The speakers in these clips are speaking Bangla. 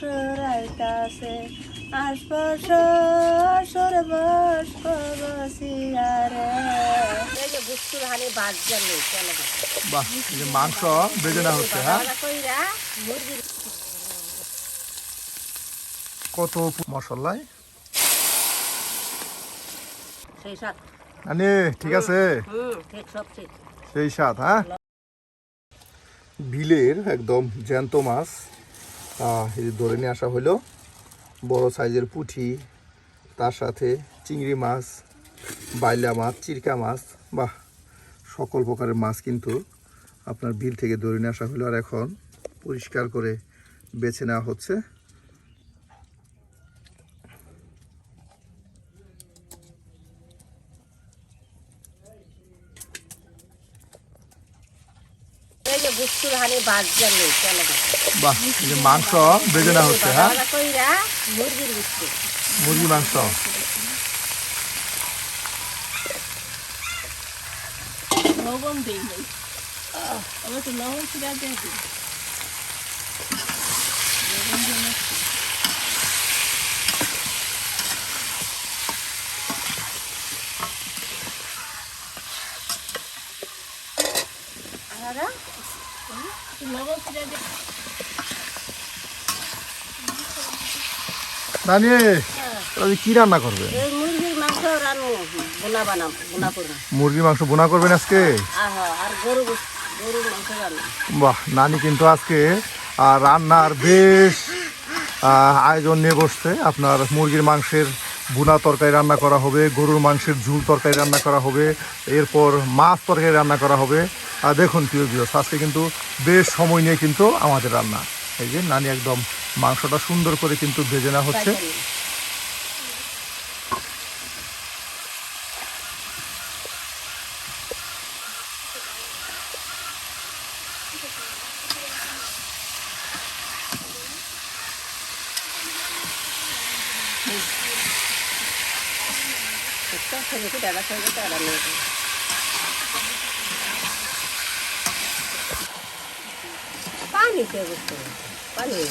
সুরাইতাছে আশপাশ সর্বস কবসিয়ারে এই যে বুস্তুর হানি বাজ গেল চলে বাহ এই যে মাংস বেজে না হচ্ছে হ্যাঁ কইরা মুরগি কত মশলায় সেই সাত নানি ঠিক আছে ঠিক সব ঠিক সেই সাত হ্যাঁ বিলের একদম জ্যান্ত মাছ এই যে ধরে নিয়ে আসা হলো বড় সাইজের পুঁটি তার সাথে চিংড়ি মাছ বাইলা মাছ চিরকা মাছ বাহ সকল প্রকারের মাছ কিন্তু আপনার বিল থেকে ধরে নিয়ে আসা হলো আর এখন পরিষ্কার করে বেছে নেওয়া হচ্ছে এই যে বুস্তুর হানি বাজ গেল চলে বাহ এই যে মাংস বেজে না হচ্ছে হ্যাঁ কইরা মুরগির বুস্তু মুরগি মাংস লবণ দেই নাই আবার তো লবণ ছিড়া দিয়ে দিই লবণ ছিড়া দিয়ে নানি কি রান্না করবে এই মুরগির মাংস রান্না বোনা করবো মুরগির মাংস বোনা করবেন আজকে আর গরুর মাংস রান্না বাহ নানি কিন্তু আজকে রান্নার বেশ আয়োজন নিয়ে বসছে আপনার মুরগির মাংসের বুনা তরকারি রান্না করা হবে গরুর মাংসের ঝুল তরকারি রান্না করা হবে এরপর মাছ তরকারি রান্না করা হবে আর দেখুন প্রিয় ভিউয়ার্স আজকে কিন্তু বেশ সময় নিয়ে কিন্তু আমাদের রান্না এই যে নানি একদম মাংসটা সুন্দর করে কিন্তু ভেজে নেওয়া হচ্ছে পানি পানি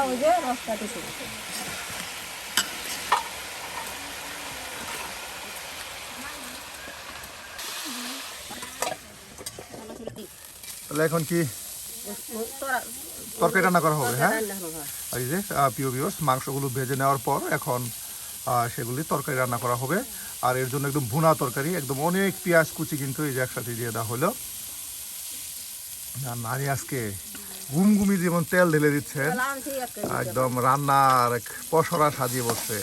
ওই যে রসটা দিতে তাহলে এখন কি তরকারি রান্না করা হবে হ্যাঁ আর এই যে প্রিয় ভিউয়ার্স মাংসগুলো ভেজে নেওয়ার পর এখন সেগুলি তরকারি রান্না করা হবে আর এর জন্য একদম ভুনা তরকারি একদম অনেক পেঁয়াজ কুচি কিন্তু এই যে একসাথে দিয়ে দেওয়া হলো আর নানি আজকে ঘুমঘুমি যেমন তেল ঢেলে দিচ্ছেন একদম রান্নার এক পসরা সাজিয়ে বসছে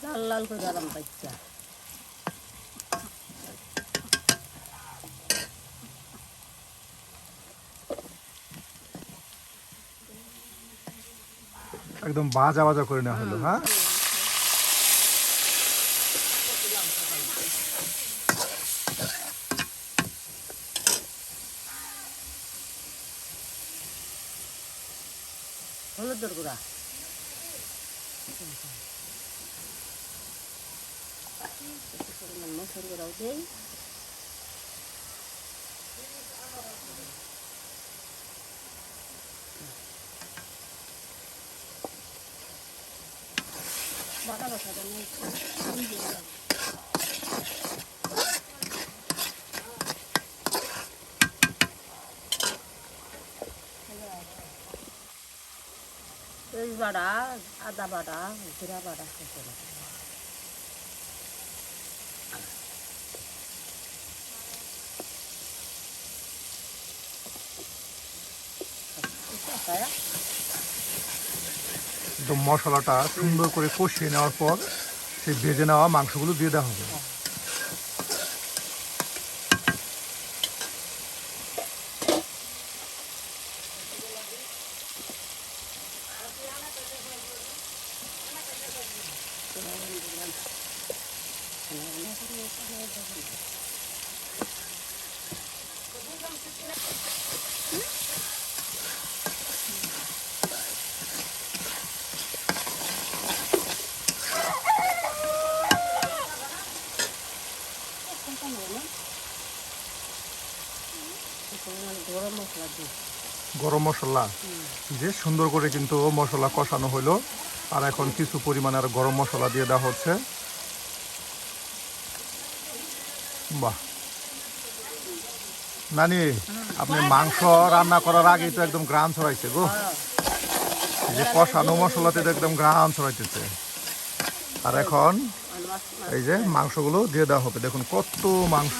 লাল লাল করে গরম বাচ্চা একদম ভাজা ভাজা করে নেওয়া হলো হ্যাঁ হলুদের গুঁড়া মশলা গুঁড়াও দেই বাটা বাটা নেই পেঁয়াজ বাটা আদা বাটা জিরা বাটা একদম মশলাটা সুন্দর করে কষিয়ে নেওয়ার পর সেই ভেজে নেওয়া মাংসগুলো দিয়ে দেওয়া হবে গরম মশলা যে সুন্দর করে কিন্তু মশলা কষানো হলো। আর এখন কিছু পরিমাণে আর গরম মশলা দিয়ে দেওয়া হচ্ছে। বাহ নানি, আপনি মাংস রান্না করার আগেই তো একদম গ্রান ছড়াইছে গো। এই যে কষানো মশলাতে তো একদম গ্রান ছড়াইতেছে। আর এখন এই যে মাংসগুলো দিয়ে দেওয়া হবে। দেখুন কত মাংস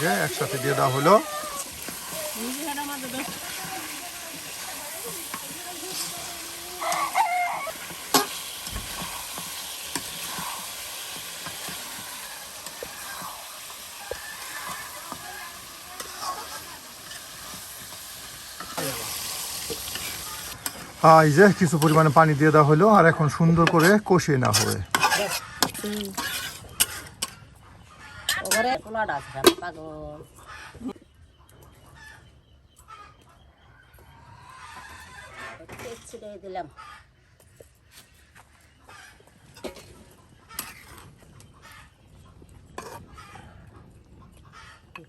যে একসাথে দিয়ে দেওয়া হলো। এই যে কিছু পরিমাণে পানি দিয়ে দেওয়া হলো। আর এখন সুন্দর করে কষিয়ে নেওয়া হবে। দিলাম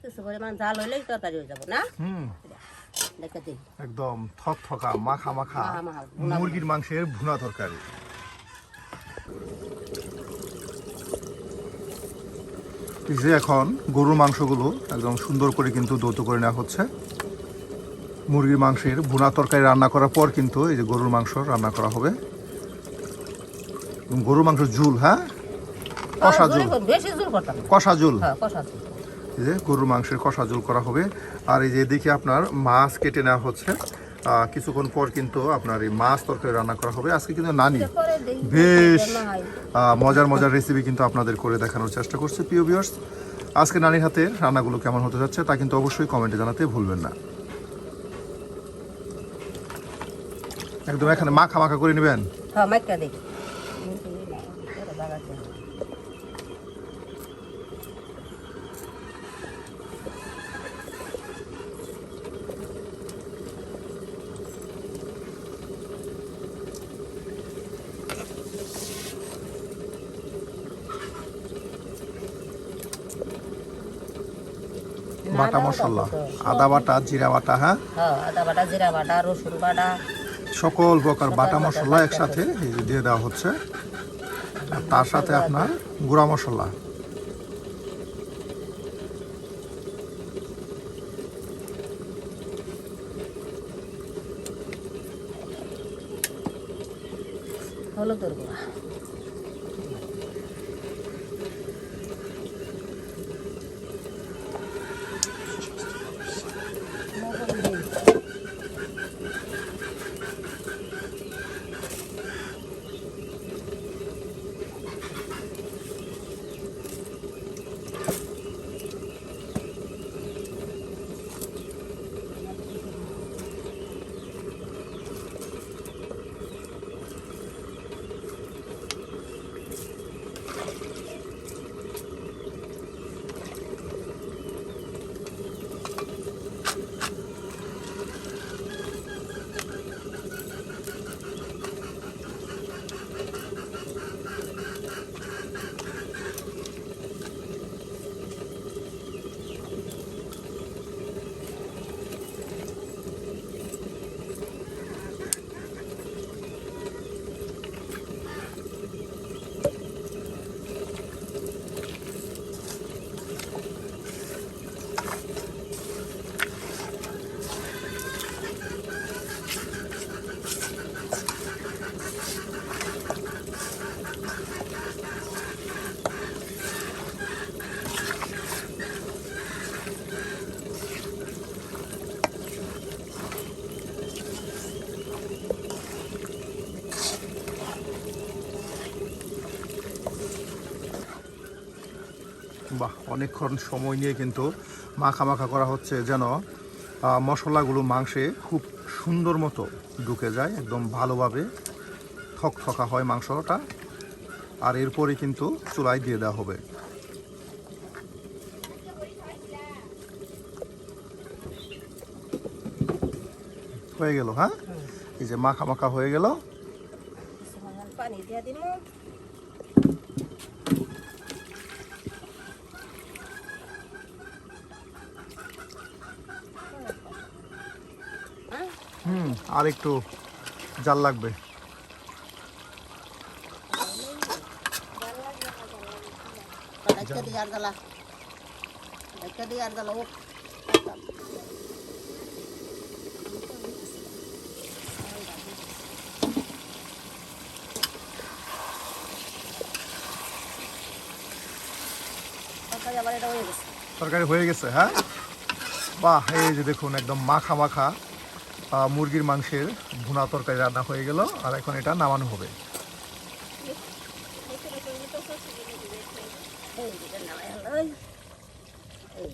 কিছু পরিমাণ জাল হইলেই তরকারি হয়ে যাবো না। দেখে দিই একদম থকথকা মাখা মাখা মুরগির মাংসের ভুনা তরকারি। এই যে এখন গরুর মাংসগুলো একদম সুন্দর করে কিন্তু দৌত করে নেওয়া হচ্ছে। মুরগির মাংসের ভুনা তরকারি রান্না করার পর কিন্তু এই যে গরুর মাংস রান্না করা হবে। গরুর মাংস ঝুল, হ্যাঁ কষা ঝুল, বেশি ঝুল করতাম কষা ঝুল। কষা ঝুল এই যে গরুর মাংসের কষা ঝোল করা হবে। আর এই যে এদিকে আপনার মাছ কেটে নেওয়া হচ্ছে। কিছুক্ষণ পর কিন্তু আপনার এই মাছ তরকারি রান্না করা হবে। আজকে কিন্তু নানি বেশ মজার মজার রেসিপি কিন্তু আপনাদের করে দেখানোর চেষ্টা করছে। প্রিয় ভিউয়ার্স, আজকে নানির হাতের রান্নাগুলো কেমন হতে যাচ্ছে তা কিন্তু অবশ্যই কমেন্টে জানাতে ভুলবেন না। একদম এখানে মাখা মাখা করে নেবেন। হ্যাঁ মাইকা দেখি বাটা মশলা, আদা বাটা, জিরা বাটা, হ্যাঁ আদা বাটা, জিরা বাটা, রসুন বাটা, সকল প্রকার বাটা মশলা একসাথে এই যে দিয়ে দেওয়া হচ্ছে। আর তার সাথে আপনার গুঁড়া মশলা। হলুদের গুঁড়া, বাহ, অনেকক্ষণ সময় নিয়ে কিন্তু মাখা মাখা করা হচ্ছে, যেন মশলাগুলো মাংসে খুব সুন্দর মতো ঢুকে যায়, একদম ভালোভাবে থকথকা হয় মাংসটা। আর এরপরে কিন্তু চুলায় দিয়ে দেওয়া হবে। হয়ে গেল, হ্যাঁ এই যে মাখা মাখা হয়ে গেল। পানি দিয়ে দিব, আর একটু জাল লাগবে। ঢাকা দিয়ে আর জ্বালা, ঢাকা দিয়ে আর জ্বালা। ও তরকারি আবার এটা হয়ে গেছে। তরকারি হয়ে গেছে, হ্যাঁ। বাহ, এই যে দেখুন একদম মাখা মাখা মুরগির মাংসের ভুনা তরকারি রান্না হয়ে গেল। আর এখন এটা নামানো হবে। এই যে নামাই হলো, এই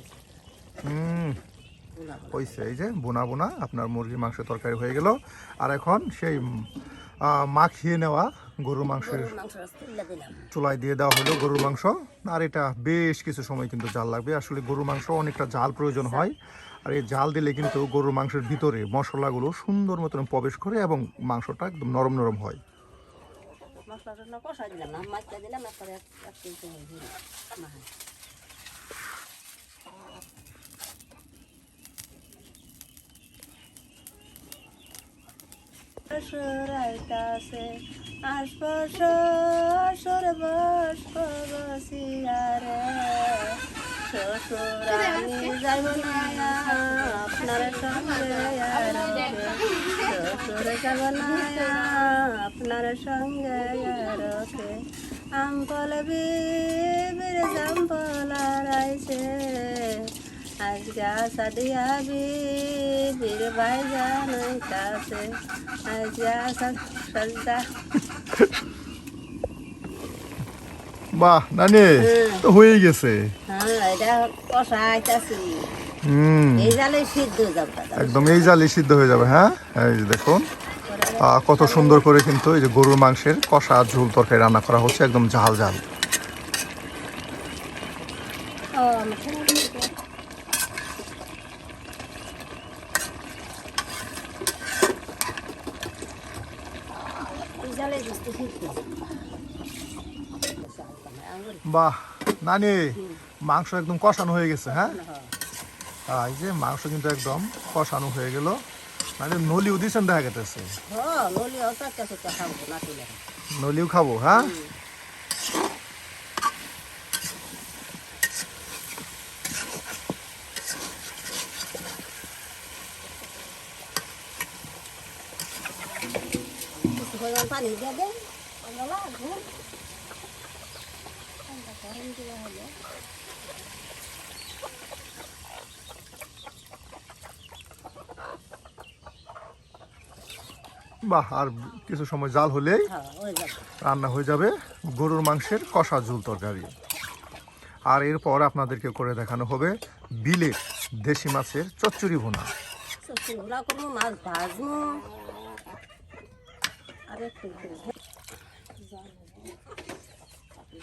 বুনা বুনা। হয়েছে, এই যে বোনা বোনা আপনার মুরগির মাংসের তরকারি হয়ে গেল। আর এখন সেই মাখিয়ে নেওয়া গরুর মাংসের গরুর মাংস তুলে দিলাম। চুলায় দিয়ে দেওয়া হলো গরুর মাংস। আর এটা বেশ কিছু সময় কিন্তু জাল লাগবে। আসলে গরুর মাংস অনেকটা জাল প্রয়োজন হয়। আর এই জাল দিলে কিন্তু গরুর মাংসের ভিতরে মশলাগুলো সুন্দর মতন প্রবেশ করে এবং মাংসটা একদম নরম নরম হয়। মশলাটা কষাই দিলাম না, মাছটা দিলাম, একবারে এক কেজি মাছ। সরাইতাছে আশপাশ সরবশ বসিয়ারে শ্বশুর আমি যাইব না আপনার সঙ্গে শ্বশুর যাব না আপনার সঙ্গে রকে আম্পল বিবির জাম্পল আড়াইছে আজকে আসা দিয়া বিবির ভাই জানাইতাছে আজকে আসা সজদা। বাহ নানি, তো হয়ে গেছে। হ্যাঁ, এটা কষাইতাছি। হুম, এই জালে সিদ্ধ যাবে একদম এই জালে সিদ্ধ হয়ে যাবে। হ্যাঁ, এই যে দেখুন কত সুন্দর করে কিন্তু এই যে গরুর মাংসের কষা ঝোল তরকারি রান্না করা হচ্ছে, একদম ঝাল ঝাল। ও আমি এই জালে দিতে সিদ্ধ। বাহ নানি, মাংস একদম কষানো হয়ে গেছে। হ্যাঁ, এই যে মাংস কিন্তু একদম কষানো হয়ে গেল। মানে নলিও দিয়েছেন দেখা গেছে। হ্যাঁ, নলি অল্প একটা খাবো না তুলে। নলিও খাবো, হ্যাঁ। পানি দিয়ে দেন, আমরা লাগবো। গরম দিয়ে হলো বাহ, আর কিছু সময় জাল হলেই হ্যাঁ হয়ে যাবে। রান্না হয়ে যাবে গরুর মাংসের কষা ঝোল তরকারি। আর এরপর আপনাদেরকে করে দেখানো হবে বিলের দেশি মাছের চচ্চড়ি ভুনা। ওরা কোনো মাছ ভাজবো আর একটু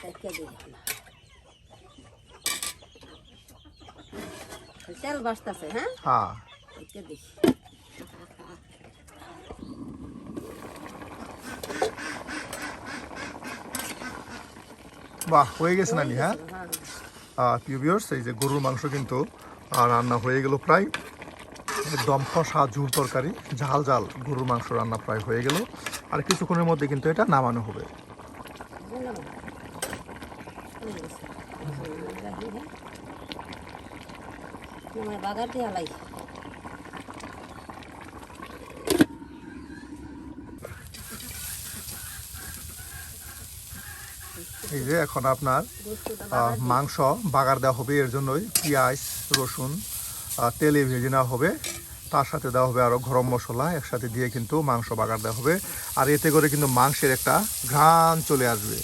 দেখে দিলাম তেল বাসতেছে। হ্যাঁ, হ্যাঁ, দেখে দিই। বাহ, হয়ে গেছে নানি। হ্যাঁ, হ্যাঁ, প্রিয় ভিউয়ার্স, এই যে গরুর মাংস কিন্তু রান্না হয়ে গেল প্রায়। একদম কষা ঝোল তরকারি ঝাল ঝাল গরুর মাংস রান্না প্রায় হয়ে গেল। আর কিছুক্ষণের মধ্যে কিন্তু এটা নামানো হবে। বাগার দিয়ে লাই। এই যে এখন আপনার মাংস বাগার দেওয়া হবে। এর জন্যই পেঁয়াজ রসুন তেলে ভেজে নেওয়া হবে। তার সাথে দেওয়া হবে আরও গরম মশলা একসাথে দিয়ে কিন্তু মাংস বাগার দেওয়া হবে। আর এতে করে কিন্তু মাংসের একটা ঘ্রাণ চলে আসবে।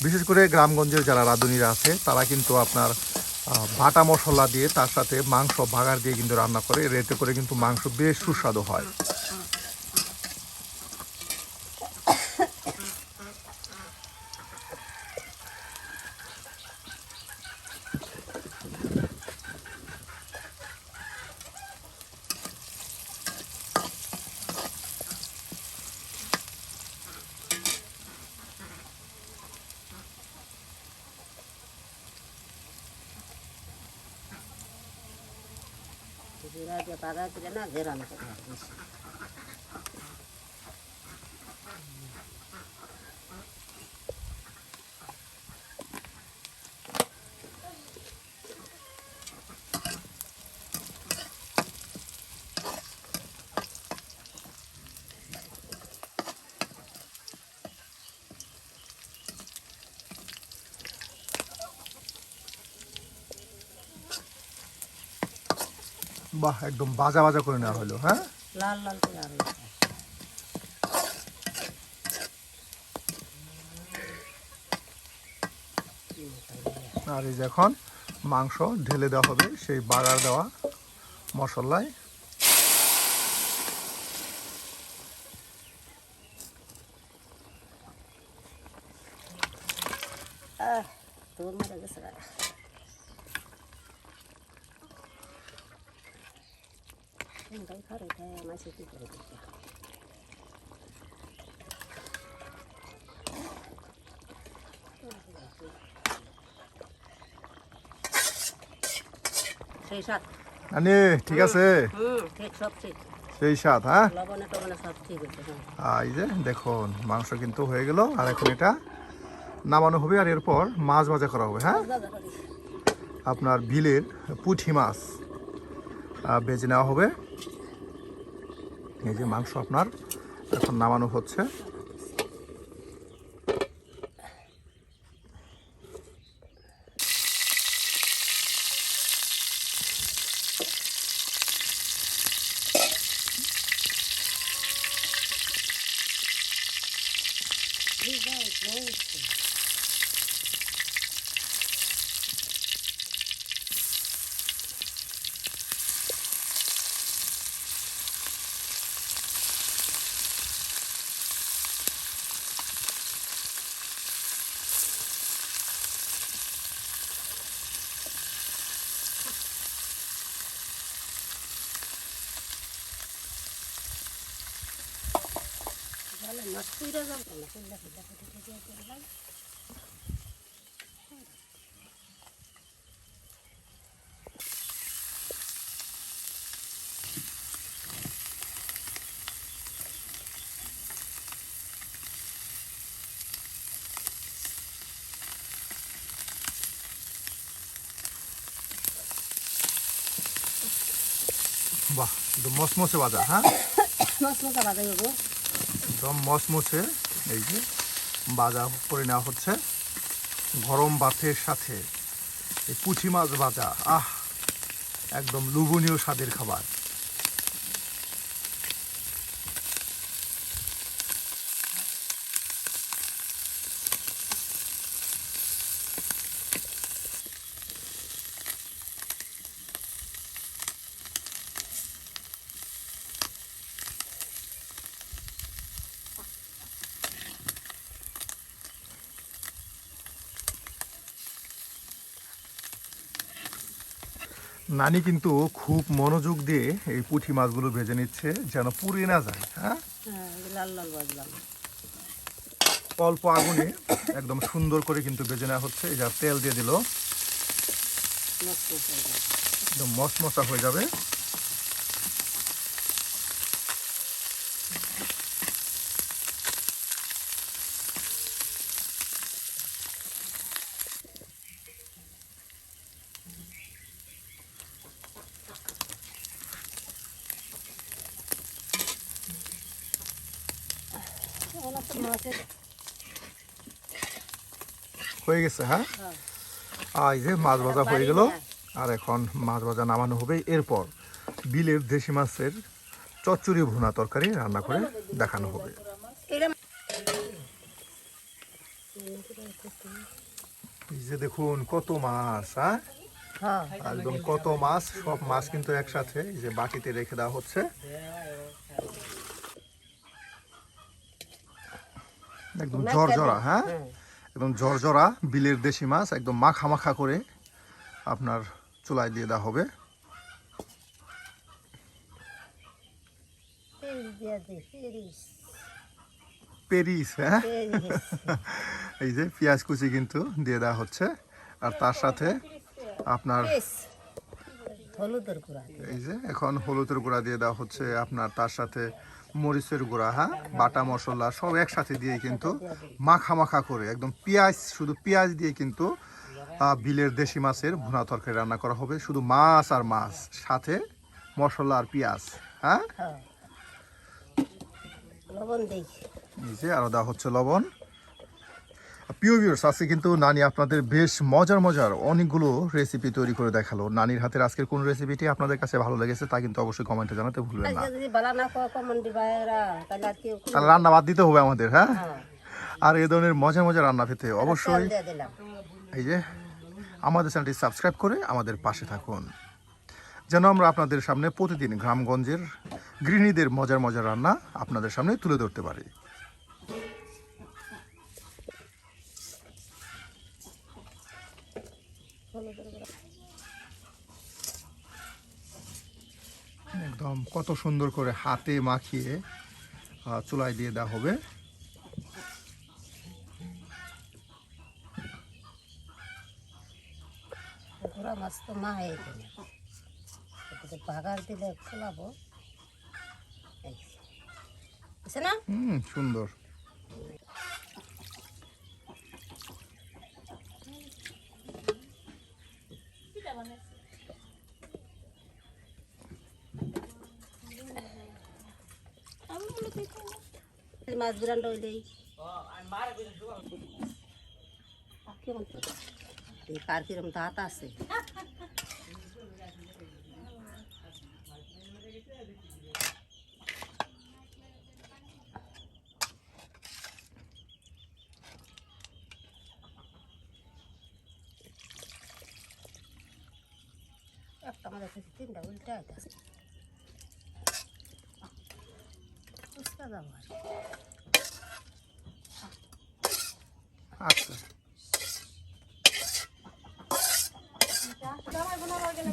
বিশেষ করে গ্রামগঞ্জের যারা রাঁধুনিরা আছে তারা কিন্তু আপনার বাটা মশলা দিয়ে তার সাথে মাংস বাগার দিয়ে কিন্তু রান্না করে। এতে করে কিন্তু মাংস বেশ সুস্বাদু হয়। জিরা দিয়ে ভাজা দিলে না গেরান করে বেশি। বাহ, একদম ভাজা ভাজা করে নেওয়া হলো। হ্যাঁ, লাল লাল করে আর আর এই যে এখন মাংস ঢেলে দেওয়া হবে সেই বাগার দেওয়া মশলায়। তোর মেরে গেছে গা। কোনটাই খারে খায় মাছে কি করে দিচ্ছে। সেই সাত আনি ঠিক আছে, ঠিক সব ঠিক সেই স্বাদ। হ্যাঁ, লবণে টবণে সব ঠিক হচ্ছে। হ্যাঁ এই যে দেখুন মাংস কিন্তু হয়ে গেল, আর এখন এটা নামানো হবে আর এরপর মাছ ভাজা করা হবে। হ্যাঁ, ভাজা করি। আপনার বিলের পুঁটি মাছ ভেজে নেওয়া হবে। এই যে মাংস আপনার এখন নামানো হচ্ছে। মাছ পুইরা যাবো না ফুল্লা ফুল্লা ফুটে দিয়ে করলাম। বাহ, একদম মচমচে ভাজা। হ্যাঁ, মাছ মশা ভাজা হবো। একদম মচমচে এই যে ভাজা করে নেওয়া হচ্ছে গরম ভাতের সাথে। এই পুঁটি মাছ ভাজা, একদম লোভনীয় স্বাদের খাবার। নানি কিন্তু খুব মনোযোগ দিয়ে এই পুঁটি মাছগুলো ভেজে নিচ্ছে যেন পুড়ে না যায়। হ্যাঁ, হ্যাঁ লাল লাল ভাজলাম। অল্প আগুনে একদম সুন্দর করে কিন্তু ভেজে নেওয়া হচ্ছে। এই যা তেল দিয়ে দিল, মাছ মশা একদম মশমশা হয়ে যাবে। মাছের হয়ে গেছে। হ্যাঁ, এই যে মাছ ভাজা হয়ে গেল, আর এখন মাছ ভাজা নামানো হবে। এরপর বিলের দেশি মাছের চচ্চড়ি ভুনা তরকারি রান্না করে দেখানো হবে। এই যে দেখুন কত মাছ। হ্যাঁ, একদম কত মাছ, সব মাছ কিন্তু একসাথে এই যে বাটিতে রেখে দেওয়া হচ্ছে। একদম ঝরঝরা। হ্যাঁ, একদম ঝরঝরা বিলের দেশি মাছ একদম মাখা মাখা করে আপনার চুলায় দিয়ে দেওয়া হবে। পেরিস। হ্যাঁ, এই যে পেঁয়াজ কুচি কিন্তু দিয়ে দেওয়া হচ্ছে, আর তার সাথে আপনার হলুদের গুঁড়া এই যে এখন হলুদের গুঁড়া দিয়ে দেওয়া হচ্ছে আপনার, তার সাথে মরিচের গুঁড়া, হ্যাঁ, বাটা মশলা সব একসাথে দিয়ে কিন্তু মাখা মাখা করে একদম পেঁয়াজ, শুধু পেঁয়াজ দিয়ে কিন্তু বিলের দেশি মাছের ভুনা তরকারি রান্না করা হবে। শুধু মাছ আর মাছ, সাথে মশলা আর পেঁয়াজ, হ্যাঁ। হ্যাঁ লবণ দিই এই যে আরো দেওয়া হচ্ছে লবণ। প্রিয় ভিউয়ার্স, আজকে কিন্তু নানি আপনাদের বেশ মজার মজার অনেকগুলো রেসিপি তৈরি করে দেখালো। নানির হাতের আজকের কোন রেসিপিটি আপনাদের কাছে ভালো লেগেছে তা কিন্তু অবশ্যই কমেন্টে জানাতে ভুলবেন না। আজকে যদি বালা না কমন দিবা এরা তাহলে আর কেউ তাহলে রান্না বাদ দিতে হবে আমাদের, হ্যাঁ। হ্যাঁ আর এই ধরনের মজার মজার রান্না পেতে অবশ্যই দিয়ে দিলাম এই যে আমাদের চ্যানেলটি সাবস্ক্রাইব করে আমাদের পাশে থাকুন, যেন আমরা আপনাদের সামনে প্রতিদিন গ্রামগঞ্জের গৃহিণীদের মজার মজার রান্না আপনাদের সামনে তুলে ধরতে পারি। একদম কত সুন্দর করে হাতে মাখিয়ে চুলায় দিয়ে দেওয়া হবে। গুঁড়া মাছ তো মা হয়ে গেল, বাগার দিলে খোলাবো না। সুন্দর। মাছ বিরান্ড হইলেই কার কিরম দাঁত আছে। একটা আমাদের কাছে তিনটা উল্টে আছে আচ্ছা,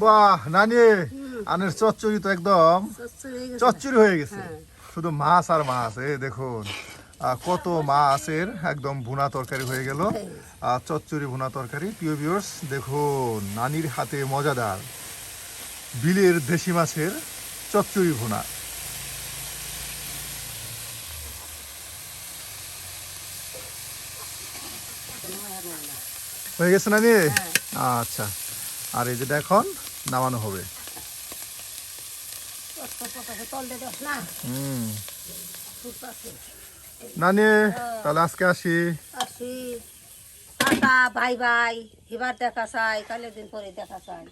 বাহ নানি, আনের চচ্চড়ি তো একদম চচ্চড়ি হয়ে গেছে। শুধু মাছ আর মাছ, এই দেখুন কত মাছের একদম ভুনা তরকারি হয়ে গেল, চচ্চড়ি ভুনা তরকারি। প্রিয় ভিউয়ার্স, দেখুন নানির হাতে মজাদার বিলের দেশি মাছের চচ্চড়ি ভুনা। হয়ে গেছে নানি? আচ্ছা, আর এই যেটা এখন নামানো হবে। নানি তাহলে আজকে আসি। বাই বাই, এবার দেখা চাই, কালের দিন পরে দেখা চাই।